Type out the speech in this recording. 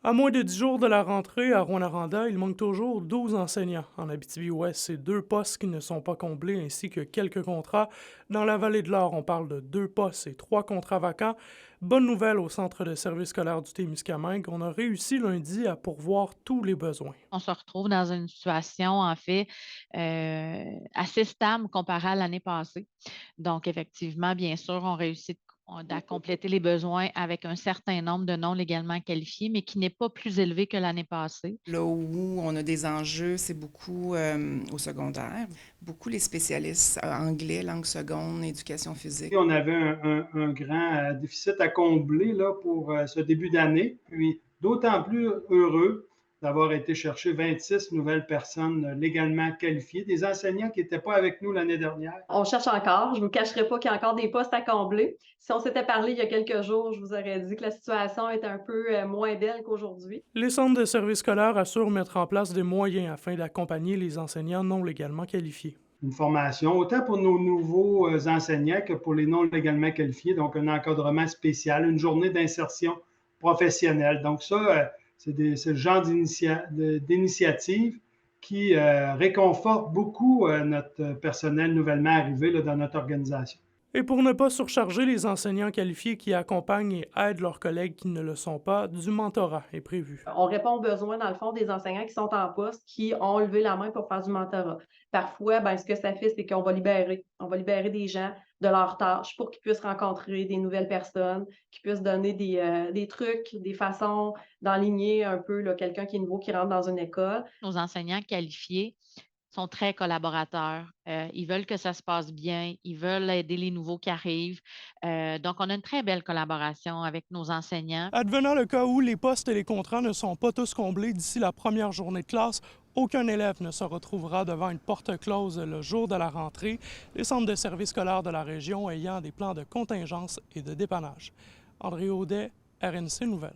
À moins de 10 jours de la rentrée à Rouyn-Noranda, il manque toujours 12 enseignants. En Abitibi-Ouest, c'est 2 postes qui ne sont pas comblés ainsi que quelques contrats. Dans la vallée de l'Or, on parle de 2 postes et 3 contrats vacants. Bonne nouvelle au centre de service scolaire du Témiscamingue, on a réussi lundi à pourvoir tous les besoins. On se retrouve dans une situation, en fait, assez stable comparée à l'année passée. Donc effectivement, bien sûr, on réussit à compléter les besoins avec un certain nombre de non légalement qualifiés, mais qui n'est pas plus élevé que l'année passée. Là où on a des enjeux, c'est beaucoup, au secondaire. Beaucoup les spécialistes, anglais, langue seconde, éducation physique. On avait un grand déficit à combler là, pour ce début d'année. Puis d'autant plus heureux d'avoir été chercher 26 nouvelles personnes légalement qualifiées, des enseignants qui n'étaient pas avec nous l'année dernière. On cherche encore. Je ne vous cacherai pas qu'il y a encore des postes à combler. Si on s'était parlé il y a quelques jours, je vous aurais dit que la situation est un peu moins belle qu'aujourd'hui. Les centres de service scolaire assurent mettre en place des moyens afin d'accompagner les enseignants non légalement qualifiés. Une formation, autant pour nos nouveaux enseignants que pour les non légalement qualifiés, donc un encadrement spécial, une journée d'insertion professionnelle. Donc ça, c'est le genre d'initiative qui réconforte beaucoup notre personnel nouvellement arrivé là, dans notre organisation. Et pour ne pas surcharger les enseignants qualifiés qui accompagnent et aident leurs collègues qui ne le sont pas, du mentorat est prévu. On répond aux besoins, dans le fond, des enseignants qui sont en poste, qui ont levé la main pour faire du mentorat. Parfois, ben, ce que ça fait, c'est qu'on va libérer. On va libérer des gens de leurs tâches pour qu'ils puissent rencontrer des nouvelles personnes, qu'ils puissent donner des trucs, des façons d'enligner un peu là, quelqu'un qui est nouveau, qui rentre dans une école. Nos enseignants qualifiés sont très collaborateurs. Ils veulent que ça se passe bien. Ils veulent aider les nouveaux qui arrivent. Donc, on a une très belle collaboration avec nos enseignants. Advenant le cas où les postes et les contrats ne sont pas tous comblés d'ici la première journée de classe, aucun élève ne se retrouvera devant une porte close le jour de la rentrée, les centres de services scolaires de la région ayant des plans de contingence et de dépannage. André Audet, RNC Nouvelles.